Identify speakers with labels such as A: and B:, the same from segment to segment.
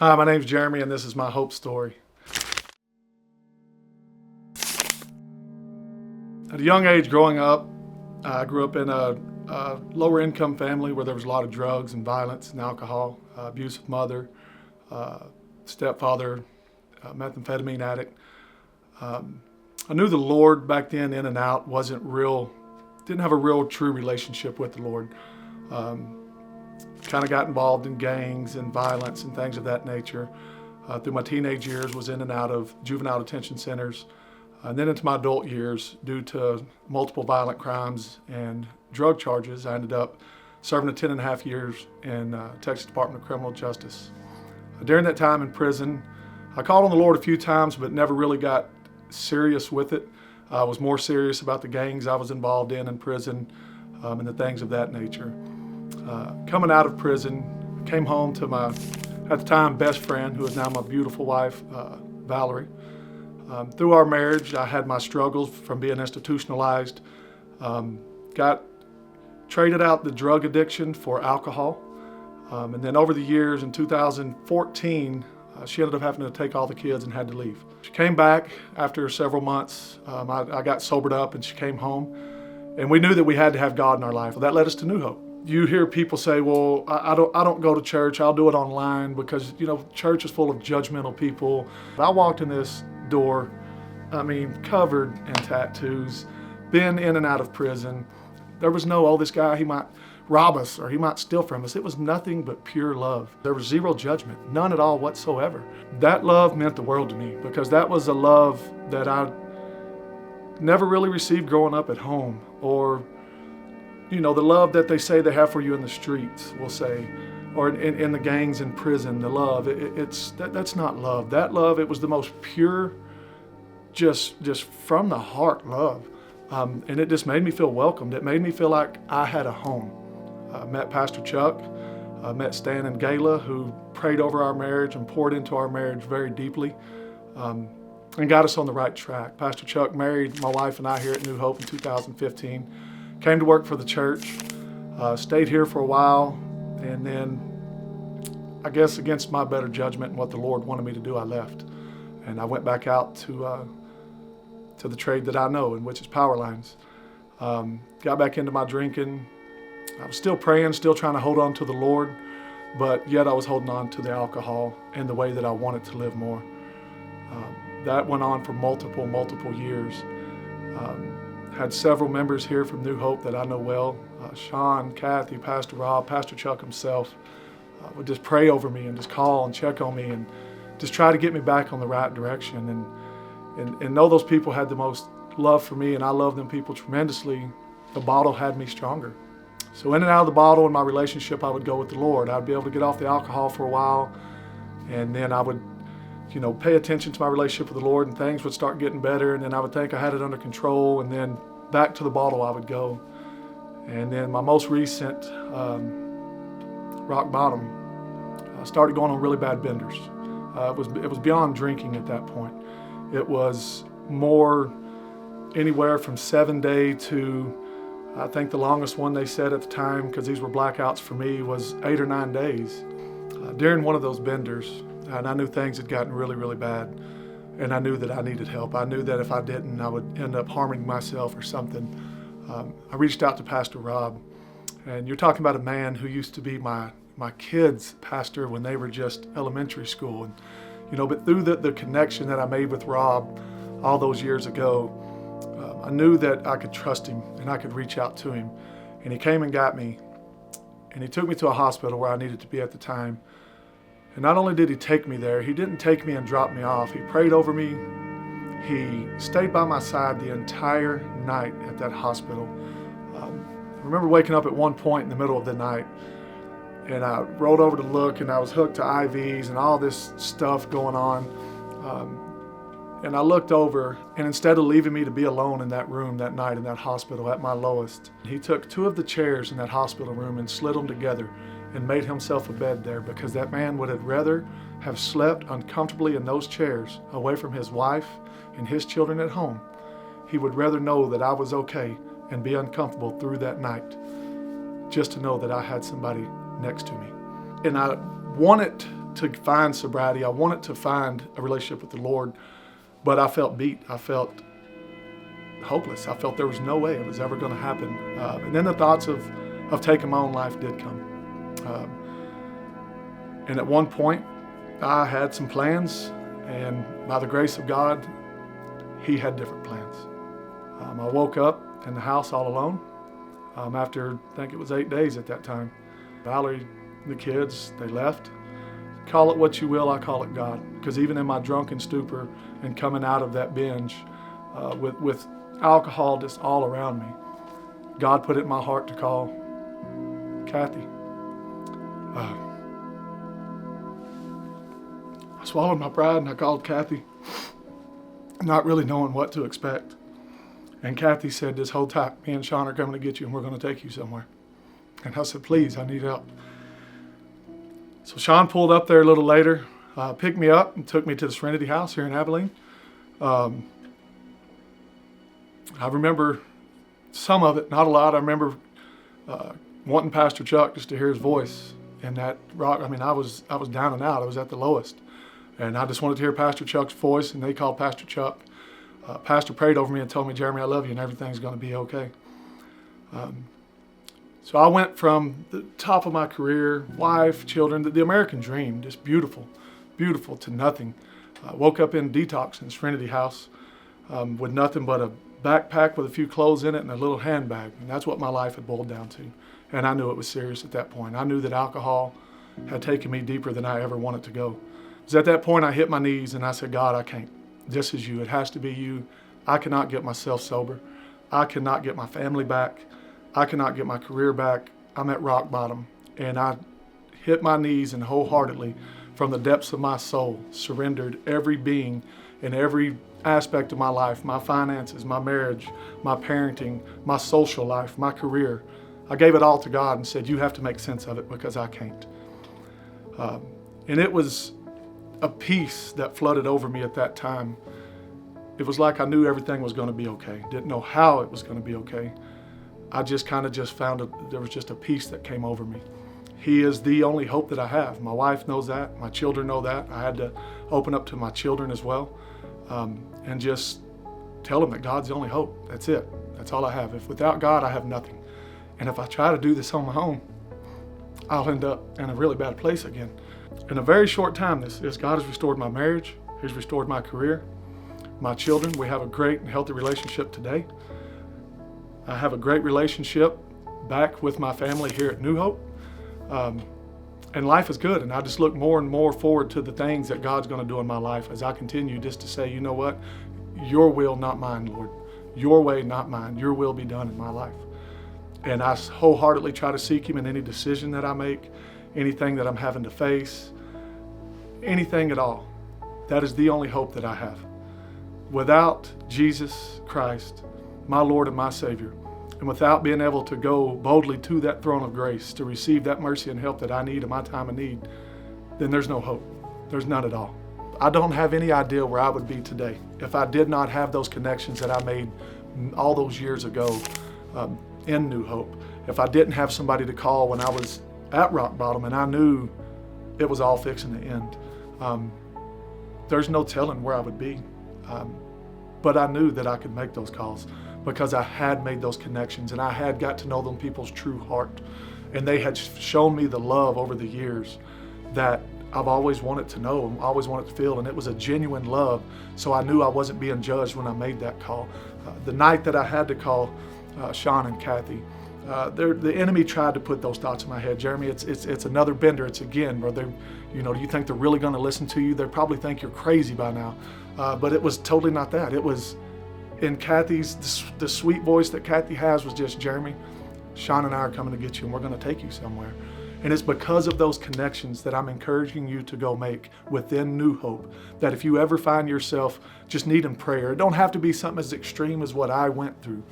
A: Hi, my name's Jeremy, and this is my hope story. At a young age growing up, I grew up in a lower income family where there was a lot of drugs and violence and alcohol, abusive mother, uh, stepfather, methamphetamine addict. I knew the Lord back then in and out, didn't have a real true relationship with the Lord. Kind of got involved in gangs and violence and things of that nature. Through my teenage years, was in and out of juvenile detention centers. And then into my adult years, due to multiple violent crimes and drug charges, I ended up serving 10 and a half years in Texas Department of Criminal Justice. During that time in prison, I called on the Lord a few times, but never really got serious with it. I was more serious about the gangs I was involved in prison, and the things of that nature. Coming out of prison, came home to my, at the time, best friend, who is now my beautiful wife, Valerie. Through our marriage, I had my struggles from being institutionalized, got traded out the drug addiction for alcohol. And then over the years, in 2014, she ended up having to take all the kids and had to leave. She came back after several months. I got sobered up and she came home. And we knew that we had to have God in our life. Well, that led us to New Hope. You hear people say, well, I don't go to church, I'll do it online because, church is full of judgmental people. I walked in this door, covered in tattoos, been in and out of prison. There was no, this guy, he might rob us or he might steal from us. It was nothing but pure love. There was zero judgment, none at all whatsoever. That love meant the world to me because that was a love that I never really received growing up at home, or the love that they say they have for you in the streets, we'll say, or in the gangs in prison, the love, that's not love. That love, it was the most pure, just from the heart love. And it just made me feel welcomed. It made me feel like I had a home. I met Pastor Chuck, I met Stan and Gayla, who prayed over our marriage and poured into our marriage very deeply, and got us on the right track. Pastor Chuck married my wife and I here at New Hope in 2015. Came to work for the church, stayed here for a while, and then I guess against my better judgment and what the Lord wanted me to do, I left. And I went back out to the trade that I know, and which is power lines. Got back into my drinking. I was still praying, still trying to hold on to the Lord, but yet I was holding on to the alcohol and the way that I wanted to live more. That went on for multiple years. Had several members here from New Hope that I know well. Sean, Kathy, Pastor Rob, Pastor Chuck himself would just pray over me and just call and check on me and just try to get me back on the right direction. And know those people had the most love for me, and I love them people tremendously. The bottle had me stronger. So in and out of the bottle in my relationship, I would go with the Lord. I'd be able to get off the alcohol for a while, and then I would pay attention to my relationship with the Lord, and things would start getting better, and then I would think I had it under control, and then back to the bottle I would go. And then my most recent rock bottom, I started going on really bad benders. It was beyond drinking at that point. It was more anywhere from 7-day to, I think the longest one they said at the time, because these were blackouts for me, was 8 or 9 days. During one of those benders, and I knew things had gotten really bad, and I knew that I needed help. I knew that if I didn't, I would end up harming myself or something. I reached out to Pastor Rob, and you're talking about a man who used to be my kids' pastor when they were just elementary school. And but through the connection that I made with Rob all those years ago, I knew that I could trust him and I could reach out to him. And he came and got me, and he took me to a hospital where I needed to be at the time. And not only did he take me there, he didn't take me and drop me off. He prayed over me. He stayed by my side the entire night at that hospital. I remember waking up at one point in the middle of the night, and I rolled over to look, and I was hooked to IVs and all this stuff going on. And I looked over, and instead of leaving me to be alone in that room that night in that hospital at my lowest, he took 2 of the chairs in that hospital room and slid them together and made himself a bed there, because that man would have rather have slept uncomfortably in those chairs away from his wife and his children at home. He would rather know that I was okay and be uncomfortable through that night, just to know that I had somebody next to me. And I wanted to find sobriety. I wanted to find a relationship with the Lord, but I felt beat. I felt hopeless. I felt there was no way it was ever going to happen. And then the thoughts of taking my own life did come. And at one point, I had some plans, and by the grace of God, He had different plans. I woke up in the house all alone after, I think it was 8 days at that time. Valerie, the kids, they left. Call it what you will, I call it God. Because even in my drunken stupor and coming out of that binge with alcohol just all around me, God put it in my heart to call Kathy. I swallowed my pride and I called Kathy, not really knowing what to expect. And Kathy said, "This whole time, me and Sean are coming to get you and we're going to take you somewhere." And I said, "Please, I need help." So Sean pulled up there a little later, picked me up and took me to the Serenity House here in Abilene. I remember some of it, not a lot. I remember wanting Pastor Chuck just to hear his voice. And that rock, I mean, I was down and out. I was at the lowest. And I just wanted to hear Pastor Chuck's voice, and they called Pastor Chuck. Pastor prayed over me and told me, "Jeremy, I love you and everything's going to be okay." So I went from the top of my career, wife, children, the American dream, just beautiful, beautiful, to nothing. I woke up in detox in the Serenity House with nothing but a backpack with a few clothes in it and a little handbag. And that's what my life had boiled down to. And I knew it was serious at that point. I knew that alcohol had taken me deeper than I ever wanted to go. It was at that point I hit my knees and I said, "God, I can't. This is you. It has to be you. I cannot get myself sober. I cannot get my family back. I cannot get my career back. I'm at rock bottom." And I hit my knees and wholeheartedly, from the depths of my soul, surrendered every being and every aspect of my life, my finances, my marriage, my parenting, my social life, my career. I gave it all to God and said, "You have to make sense of it because I can't." And it was a peace that flooded over me at that time. It was like I knew everything was going to be okay. Didn't know how it was going to be okay. I just kind of just found there was just a peace that came over me. He is the only hope that I have. My wife knows that. My children know that. I had to open up to my children as well, and just tell them that God's the only hope. That's it. That's all I have. If without God, I have nothing. And if I try to do this on my own, I'll end up in a really bad place again. In a very short time, God has restored my marriage. He's restored my career, my children. We have a great and healthy relationship today. I have a great relationship back with my family here at New Hope. And life is good. And I just look more and more forward to the things that God's going to do in my life as I continue just to say, "You know what? Your will, not mine, Lord. Your way, not mine. Your will be done in my life." And I wholeheartedly try to seek Him in any decision that I make, anything that I'm having to face, anything at all. That is the only hope that I have. Without Jesus Christ, my Lord and my Savior, and without being able to go boldly to that throne of grace to receive that mercy and help that I need in my time of need, then there's no hope. There's none at all. I don't have any idea where I would be today if I did not have those connections that I made all those years ago in New Hope. If I didn't have somebody to call when I was at rock bottom and I knew it was all fixing to end. There's no telling where I would be. But I knew that I could make those calls because I had made those connections and I had got to know them people's true heart. And they had shown me the love over the years that I've always wanted to know and always wanted to feel. And it was a genuine love. So I knew I wasn't being judged when I made that call. The night that I had to call Sean and Kathy, the enemy tried to put those thoughts in my head. "Jeremy, it's another bender. It's again, where do you think they're really going to listen to you? They probably think you're crazy by now." But it was totally not that. It was in Kathy's, the sweet voice that Kathy has was just, "Jeremy, Sean and I are coming to get you and we're going to take you somewhere." And it's because of those connections that I'm encouraging you to go make within New Hope, that if you ever find yourself just needing prayer, it don't have to be something as extreme as what I went through.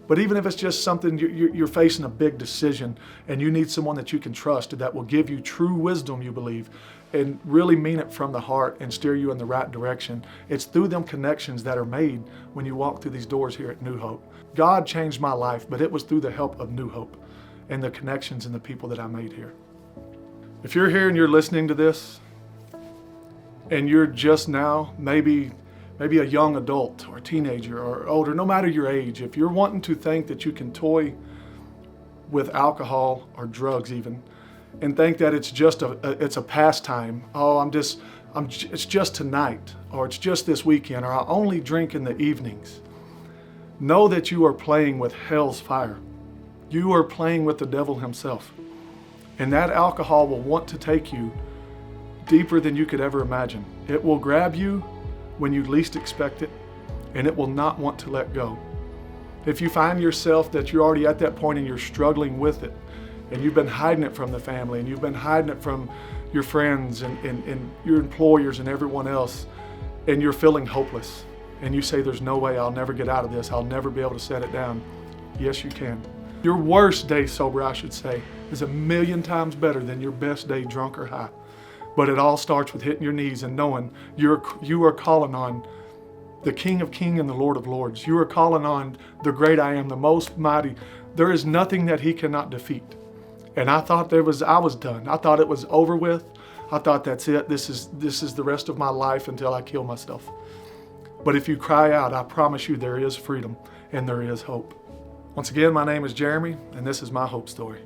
A: But even if it's just something you're facing a big decision and you need someone that you can trust that will give you true wisdom, you believe, and really mean it from the heart and steer you in the right direction, it's through them connections that are made when you walk through these doors here at New Hope. God changed my life, but it was through the help of New Hope and the connections and the people that I made here. If you're here and you're listening to this and you're just now maybe a young adult or a teenager or older, no matter your age, if you're wanting to think that you can toy with alcohol or drugs even, and think that it's just it's a pastime. Oh, it's just tonight, or it's just this weekend, or I only drink in the evenings. Know that you are playing with hell's fire. You are playing with the devil himself. And that alcohol will want to take you deeper than you could ever imagine. It will grab you when you least expect it, and it will not want to let go. If you find yourself that you're already at that point and you're struggling with it, and you've been hiding it from the family, and you've been hiding it from your friends and your employers and everyone else, and you're feeling hopeless, and you say, there's no way, I'll never get out of this, I'll never be able to set it down. Yes, you can. Your worst day sober, I should say, is 1,000,000 times better than your best day drunk or high. But it all starts with hitting your knees and knowing you are calling on the King of Kings and the Lord of Lords. You are calling on the great I Am, the most mighty. There is nothing that he cannot defeat. And I thought I was done. I thought it was over with. I thought that's it. This is the rest of my life until I kill myself. But if you cry out, I promise you there is freedom and there is hope. Once again, my name is Jeremy, and this is my hope story.